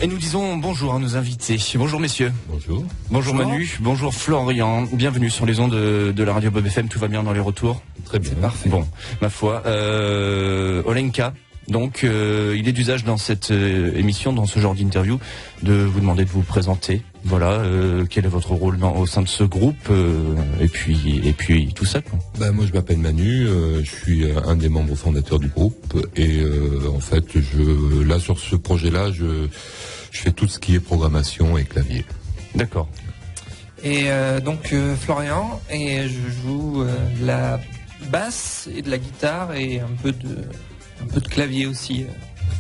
Et nous disons bonjour à nos invités. Bonjour messieurs. Bonjour. Bonjour Manu, bonjour Florian. Bienvenue sur les ondes de la radio Bob FM. Tout va bien dans les retours? Très bien. C'est parfait. Bon, ma foi. Olenka, donc il est d'usage dans cette émission, dans ce genre d'interview, de vous demander de vous présenter. Voilà, quel est votre rôle au sein de ce groupe et puis tout ça, quoi. Moi je m'appelle Manu, je suis un des membres fondateurs du groupe et en fait là sur ce projet-là je fais tout ce qui est programmation et clavier. D'accord. Et donc Florian, et je joue de la basse et de la guitare et un peu de clavier aussi.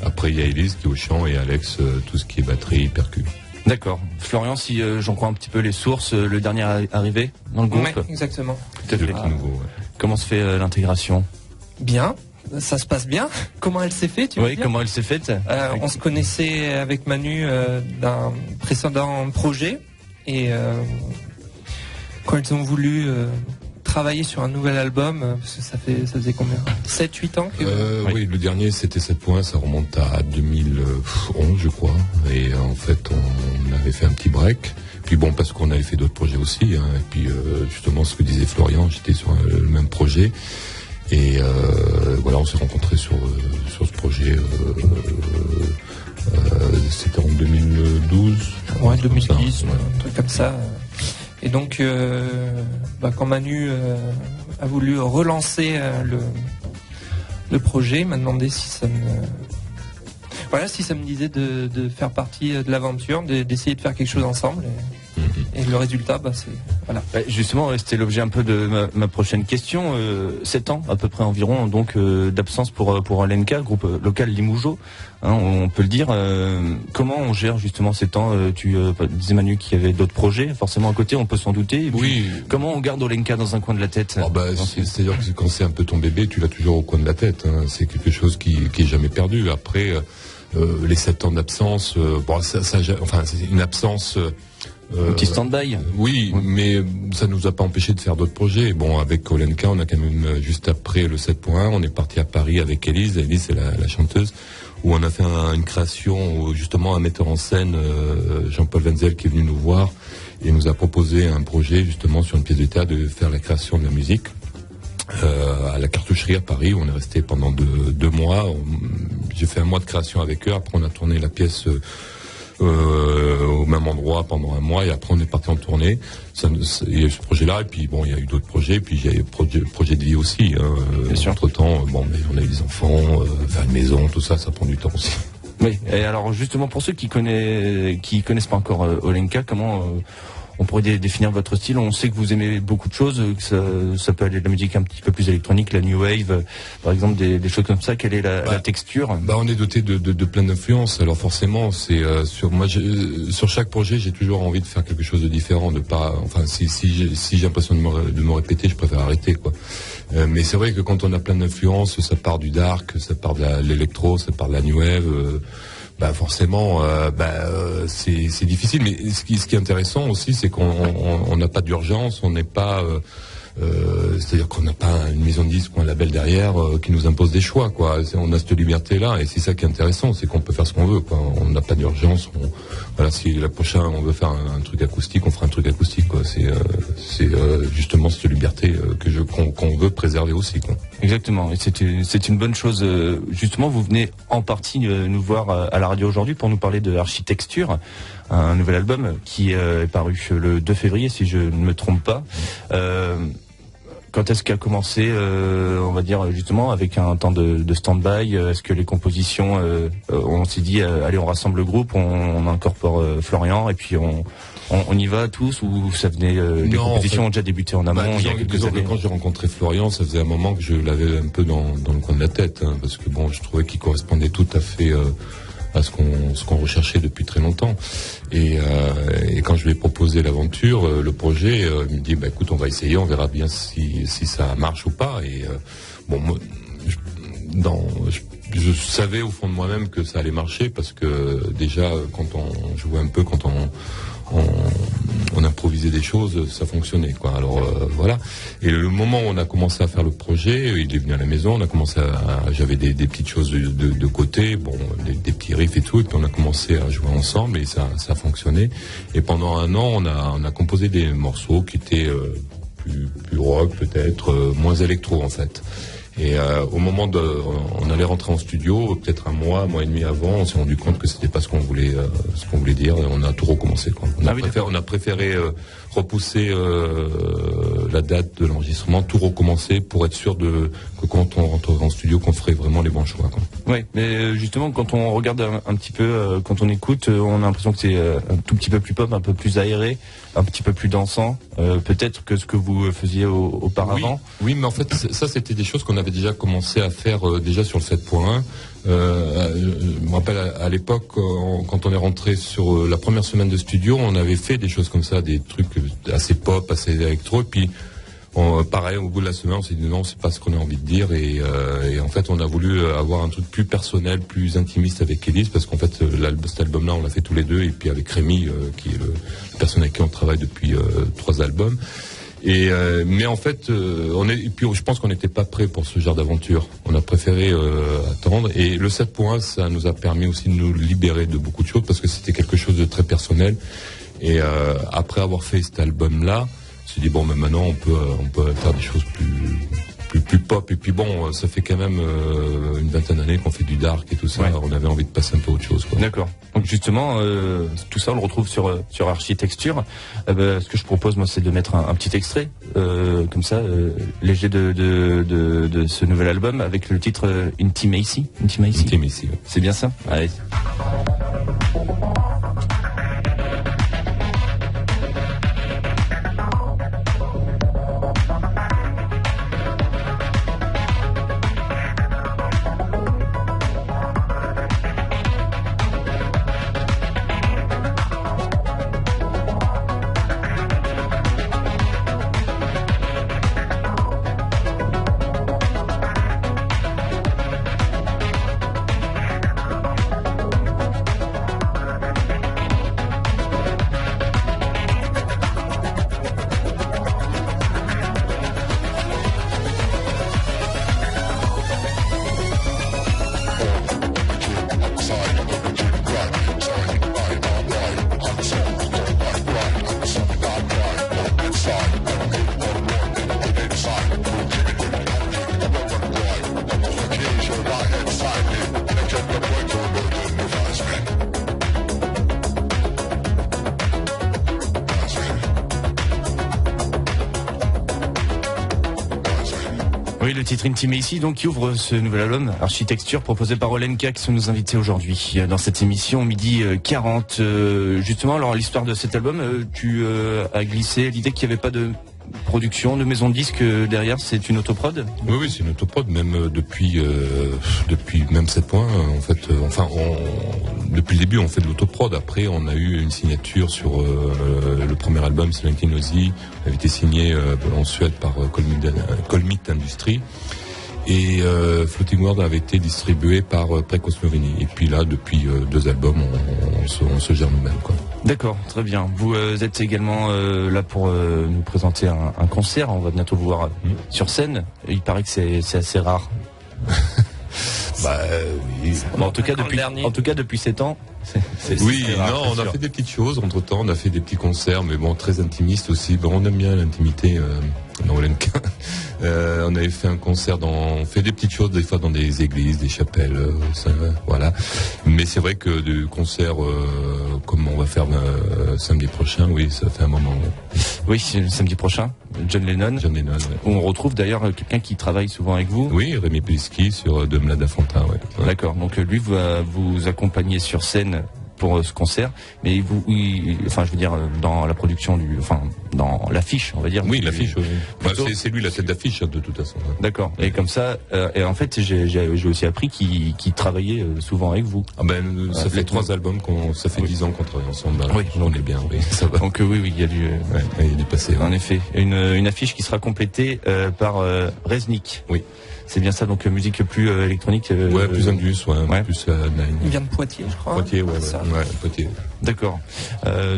Après il y a Elise qui est au chant et Alex tout ce qui est batterie, percu. D'accord. Florian, si j'en crois un petit peu les sources, le dernier arrivé dans le groupe. Oui, exactement. Tout à fait. Nouveau, ouais. Comment se fait l'intégration? Bien, ça se passe bien. Comment elle s'est faite, tu veux dire? Comment elle s'est faite? On se connaissait avec Manu d'un précédent projet et quand ils ont voulu travailler sur un nouvel album, parce que ça faisait combien? 7-8 ans que... Oui, le dernier c'était 7 points, ça remonte à 2011 je crois, et en fait on avait fait un petit break, puis bon parce qu'on avait fait d'autres projets aussi, hein, et puis justement ce que disait Florian, j'étais sur le même projet, et voilà on s'est rencontrés sur ce projet, c'était en 2012. Ouais, 2010, ça, un truc comme ça. Et donc, quand Manu a voulu relancer le projet, il m'a demandé si ça me disait de faire partie de l'aventure, d'essayer de faire quelque chose ensemble. Et le résultat, c'est... Voilà. Justement, c'était l'objet un peu de ma prochaine question. 7 ans, à peu près environ, donc d'absence pour Olenka, groupe local Limougeot, hein, on peut le dire. Comment on gère justement ces temps? Tu disais Manu qu'il y avait d'autres projets, forcément à côté, on peut s'en douter. Et puis, oui. Comment on garde Olenka dans un coin de la tête? C'est-à-dire que quand c'est un peu ton bébé, tu l'as toujours au coin de la tête, hein. C'est quelque chose qui est jamais perdu. Après, les 7 ans d'absence, c'est une absence... un petit stand-by. Oui, mais ça nous a pas empêché de faire d'autres projets. Bon, avec Olenka, on a quand même, juste après le 7.1, on est parti à Paris avec Elise. Elise, c'est la chanteuse, où on a fait une création, où justement un metteur en scène, Jean-Paul Wenzel, qui est venu nous voir et nous a proposé un projet justement sur une pièce de théâtre de faire la création de la musique. À la Cartoucherie à Paris, où on est resté pendant 2 mois. J'ai fait 1 mois de création avec eux. Après, on a tourné la pièce au même endroit pendant 1 mois, et après on est parti en tournée. Il y a eu ce projet-là, et puis bon, il y a eu d'autres projets, puis il y a eu le projet de vie aussi. Entre-temps, on a eu des enfants, faire une maison, tout ça, ça prend du temps aussi. Oui. Et alors justement, pour ceux qui connaissent pas encore Olenka, comment on pourrait définir votre style? On sait que vous aimez beaucoup de choses, que ça peut aller de la musique un petit peu plus électronique, la new wave, par exemple, des choses comme ça. Quelle est la texture? On est doté de plein d'influences. Alors forcément, c'est sur chaque projet, j'ai toujours envie de faire quelque chose de différent, de pas. Enfin, si j'ai l'impression de me répéter, je préfère arrêter, quoi. Mais c'est vrai que quand on a plein d'influences, ça part du dark, ça part de l'électro, ça part de la new wave. Forcément, c'est difficile. Mais ce qui est intéressant aussi, c'est qu'on n'a pas d'urgence, on n'est pas, c'est-à-dire qu'on n'a pas une maison de disques ou un label derrière qui nous impose des choix, quoi. On a cette liberté-là, et c'est ça qui est intéressant, c'est qu'on peut faire ce qu'on veut, quoi. On n'a pas d'urgence. Voilà, si la prochaine on veut faire un truc acoustique, on fera un truc acoustique, quoi. C'est justement cette liberté qu'on veut préserver aussi, quoi. Exactement, et c'est une bonne chose. Justement, vous venez en partie nous voir à la radio aujourd'hui pour nous parler de Architecture, un nouvel album qui est paru le 2 février, si je ne me trompe pas. Quand est-ce qu'a commencé, on va dire justement, avec un temps de stand-by? Est-ce que les compositions, on s'est dit, allez, on rassemble le groupe, on incorpore Florian, et puis on y va tous, ou ça venait, les compositions ont déjà débuté en amont il y a quelques années? Quand j'ai rencontré Florian, ça faisait un moment que je l'avais un peu dans le coin de la tête, hein, parce que bon, je trouvais qu'il correspondait tout à fait à ce qu'on recherchait depuis très longtemps. Et quand je lui ai proposé l'aventure, le projet, il me dit écoute, on va essayer, on verra bien si ça marche ou pas. Et moi, je savais au fond de moi-même que ça allait marcher, parce que déjà quand on jouait un peu, quand on improvisait des choses, ça fonctionnait, quoi. Alors voilà. Et le moment où on a commencé à faire le projet, il est venu à la maison, on a commencé j'avais des petites choses de côté, bon, des petits riffs et tout, et puis on a commencé à jouer ensemble et ça a fonctionné. Et pendant un an, on a composé des morceaux qui étaient plus rock, peut-être moins électro en fait. Et au moment on allait rentrer en studio, peut-être un mois et demi avant, on s'est rendu compte que c'était pas ce qu'on voulait dire. Et on a tout recommencé, quoi. On a préféré repousser la date de l'enregistrement, tout recommencer pour être sûr que quand on rentrerait en studio, qu'on ferait vraiment les bons choix, quoi. Oui, mais justement, quand on regarde un petit peu, quand on écoute, on a l'impression que c'est un tout petit peu plus pop, un peu plus aéré, un petit peu plus dansant, peut-être que ce que vous faisiez auparavant. Oui, mais en fait, ça, c'était des choses qu'on avait déjà commencé à faire déjà sur le 7.1. Je me rappelle à l'époque, quand on est rentré sur la première semaine de studio, on avait fait des choses comme ça, des trucs assez pop, assez électro, et puis pareil, au bout de la semaine, on s'est dit non, c'est pas ce qu'on a envie de dire, et en fait, on a voulu avoir un truc plus personnel, plus intimiste avec Élise, parce qu'en fait, cet album-là, on l'a fait tous les deux, et puis avec Rémi, qui est le personne avec qui on travaille depuis 3 albums. Mais en fait, je pense qu'on n'était pas prêt pour ce genre d'aventure. On a préféré attendre. Et le 7.1, ça nous a permis aussi de nous libérer de beaucoup de choses parce que c'était quelque chose de très personnel. Et après avoir fait cet album-là, on s'est dit bon, mais maintenant on peut faire des choses plus pop. Et puis bon, ça fait quand même une vingtaine d'années qu'on fait du dark et tout ça. Ouais. On avait envie de passer un peu à autre chose, quoi. D'accord. Donc justement, tout ça on le retrouve sur Architecture. Ce que je propose moi, c'est de mettre un petit extrait comme ça, léger de ce nouvel album avec le titre Intimacy. Intimacy. Ouais. C'est bien ça. Allez. Oui, le titre Intimacy, donc, qui ouvre ce nouvel album, Architecture, proposé par Olenka, qui sont nos invités aujourd'hui dans cette émission, midi 40. Justement, alors, l'histoire de cet album, tu as glissé l'idée qu'il n'y avait pas de production, de maison de disque derrière, c'est une autoprod? Oui, c'est une autoprod, même depuis même 7 points, en fait, depuis le début, on fait de l'autoprod. Après, on a eu une signature sur le premier album, Silent Ozzy, avait été signé en Suède par Colmit Industries. Et Floating World avait été distribué par Precosmorini. Et puis là, depuis 2 albums, on se gère nous-mêmes, quoi. D'accord, très bien. Vous êtes également là pour nous présenter un concert. On va bientôt vous voir sur scène. Il paraît que c'est assez rare. Oui. Bon, en tout cas, depuis 7 ans. Oui, on a fait des petites choses. Entre-temps, on a fait des petits concerts, mais bon, très intimistes aussi. Bon, on aime bien l'intimité dans Olenka. On avait fait un concert on fait des petites choses des fois dans des églises, des chapelles, voilà. Mais c'est vrai que des concerts comme on va faire samedi prochain, oui, ça fait un moment. Oui, samedi prochain, John Lennon. Ouais. On retrouve d'ailleurs quelqu'un qui travaille souvent avec vous. Oui, Rémi Pliski sur De Mlada Fonta, ouais. D'accord. Donc lui va vous accompagner sur scène pour ce concert, mais je veux dire dans la production dans l'affiche, on va dire. Oui, l'affiche. Oui. C'est lui la tête d'affiche de toute façon. D'accord. Et comme ça, et en fait, j'ai aussi appris qu'il travaillait souvent avec vous. Ah ben, ça fait 3 albums ça fait 10 ans qu'on travaille ensemble. Oui, on est bien. Oui, ça va. Donc oui, il y a du passé. En effet, une affiche qui sera complétée par Reznik. Oui. C'est bien ça, donc musique plus électronique. Ouais, plus indus, ouais. Plus il vient de Poitiers, je crois. Poitiers, ouais, Poitiers. D'accord.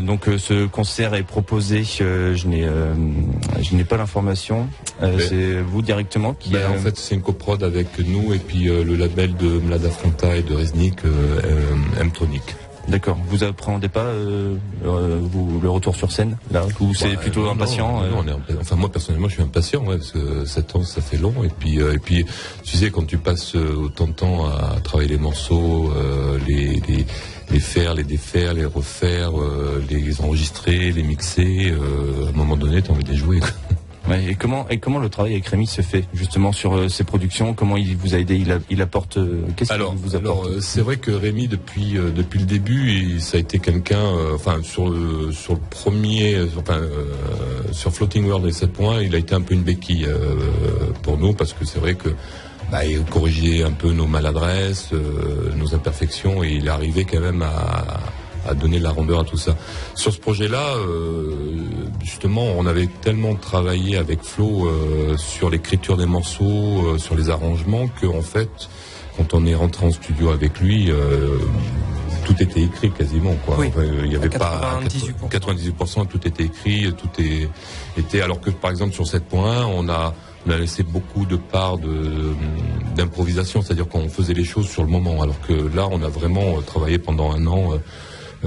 Donc ce concert est proposé. Je n'ai pas l'information. C'est vous directement qui. En fait, c'est une coprod avec nous et puis le label de Mlada Fronta et de Resnik, M-Tronic. D'accord. Vous appréhendez pas le retour sur scène là, ou c'est plutôt impatient? Non, enfin moi personnellement, je suis impatient, parce que 7 ans, ça fait long. Et puis, tu sais, quand tu passes autant de temps à travailler les morceaux, les faire, les défaire, les refaire, les enregistrer, les mixer, à un moment donné, t'as envie de les jouer, quoi. Ouais, et comment le travail avec Rémi se fait justement sur ces productions? Comment il vous a aidé? Il apporte qu'est-ce qu'il vous apporte? Alors c'est vrai que Rémi depuis le début, ça a été quelqu'un, sur le premier, sur Floating World et 7 points, il a été un peu une béquille pour nous, parce que c'est vrai que il corrigeait un peu nos maladresses, nos imperfections, et il arrivait quand même à donner de la rondeur à tout ça. Sur ce projet-là, justement, on avait tellement travaillé avec Flo sur l'écriture des morceaux, sur les arrangements, qu'en fait, quand on est rentré en studio avec lui, tout était écrit quasiment, quoi. Oui. Enfin, il y avait 98%. tout était écrit, était. Alors que par exemple sur 7.1, on a laissé beaucoup de part d'improvisation, c'est-à-dire qu'on faisait les choses sur le moment. Alors que là, on a vraiment travaillé pendant un an.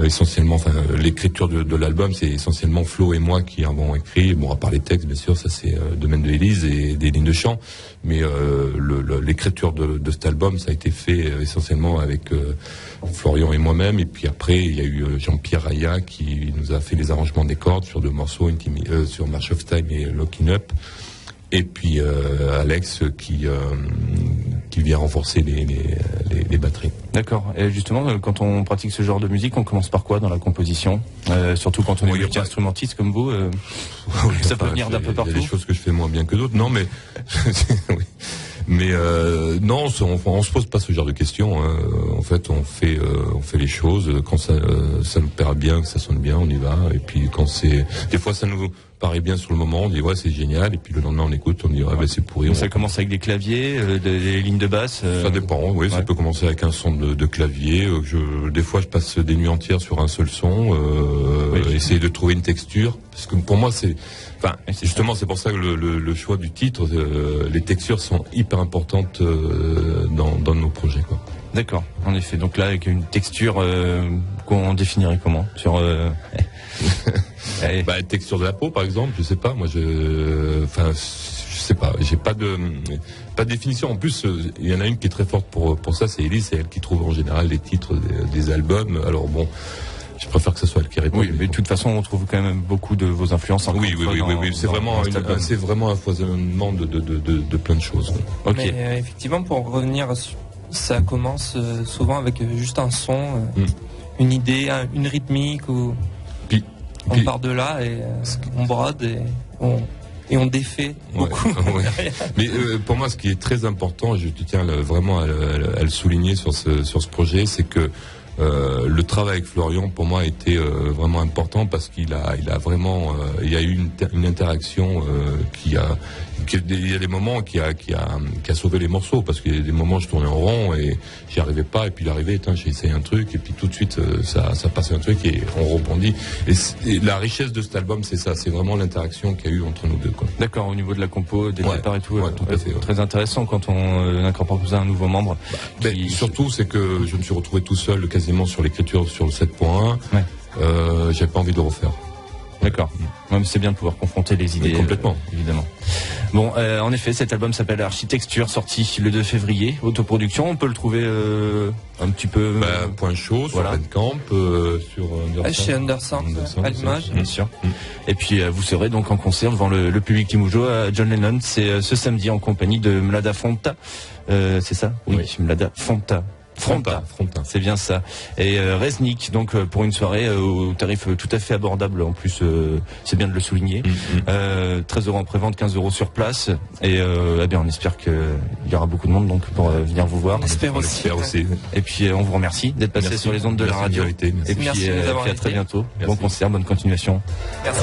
Essentiellement, l'écriture de l'album, c'est essentiellement Flo et moi qui avons écrit. Bon, à part les textes, bien sûr, ça c'est le domaine de Élise et des lignes de chant. Mais l'écriture de cet album, ça a été fait essentiellement avec Florian et moi-même. Et puis après, il y a eu Jean-Pierre Raya qui nous a fait les arrangements des cordes sur 2 morceaux, sur March of Time et Locking Up. Et puis Alex qui vient renforcer les batteries. D'accord. Et justement, quand on pratique ce genre de musique, on commence par quoi dans la composition? Surtout quand on est multi-instrumentiste comme vous, ça peut venir d'un peu partout. Il y a des choses que je fais moins bien que d'autres. Non, mais oui. Mais non, on se pose pas ce genre de questions. Hein. En fait, on fait les choses quand ça nous paraît bien, que ça sonne bien, on y va. Et puis quand des fois ça nous paraît bien sur le moment, on dit ouais c'est génial. Et puis le lendemain on écoute, on dit c'est pourri. Ça commence avec des claviers, des lignes de basse. Ça dépend. Oui, ça peut commencer avec un son de clavier. Des fois je passe des nuits entières sur un seul son, essayer de trouver une texture. Parce que pour moi c'est pour ça que le choix du titre, les textures sont hyper importantes dans nos projets, quoi. D'accord, en effet. Donc là, avec une texture qu'on définirait comment sur texture de la peau, par exemple. Je sais pas. Moi, je sais pas. J'ai pas de définition. En plus, il y en a une qui est très forte pour ça. C'est Élise. C'est elle qui trouve en général les titres des albums. Alors bon. Je préfère que ce soit elle qui répond. Oui, mais de toute façon, on trouve quand même beaucoup de vos influences. Oui. C'est vraiment un foisonnement de plein de choses. Ok. Mais effectivement, pour revenir, ça commence souvent avec juste un son, une idée, une rythmique, ou on part de là et on brode et on défait beaucoup. Ouais. Mais pour moi, ce qui est très important, je tiens vraiment à le souligner sur ce projet, c'est que le travail avec Florian pour moi a été vraiment important, parce qu'il a vraiment il y a eu une interaction il y a des moments qui a sauvé les morceaux, parce qu'il y a des moments je tournais en rond et j'y arrivais pas, et puis il arrivait, j'ai essayé un truc et puis tout de suite ça passait un truc et on rebondit, et la richesse de cet album c'est ça, c'est vraiment l'interaction qu'il y a eu entre nous deux, quoi. D'accord, au niveau de la compo, des départs et tout, tout à fait, très intéressant quand on incorpore un nouveau membre. Surtout c'est que je me suis retrouvé tout seul quasiment sur l'écriture sur le 7.1. J'avais pas envie de refaire. D'accord. C'est bien de pouvoir confronter les idées. Complètement. Évidemment. Bon, en effet, cet album s'appelle Architecture, sorti le 2 février, autoproduction. On peut le trouver un petit peu... Point chaud, sur Bandcamp, sur Undersound. Chez Undersound, à l'image. Bien sûr. Et puis, vous serez donc en concert devant le public Timoujo à John Lennon. C'est ce samedi en compagnie de Mlada Fronta. C'est ça? Oui, Mlada Fronta. Fronta, c'est bien ça. Et Resnik, donc pour une soirée au tarif tout à fait abordable, en plus c'est bien de le souligner. 13 € en prévente, 15 € sur place. Et on espère qu'il y aura beaucoup de monde donc pour venir vous voir. On espère aussi. Et puis on vous remercie d'être passé sur les ondes de la radio. Et puis à très bientôt. Merci. Bon concert, bonne continuation. Merci.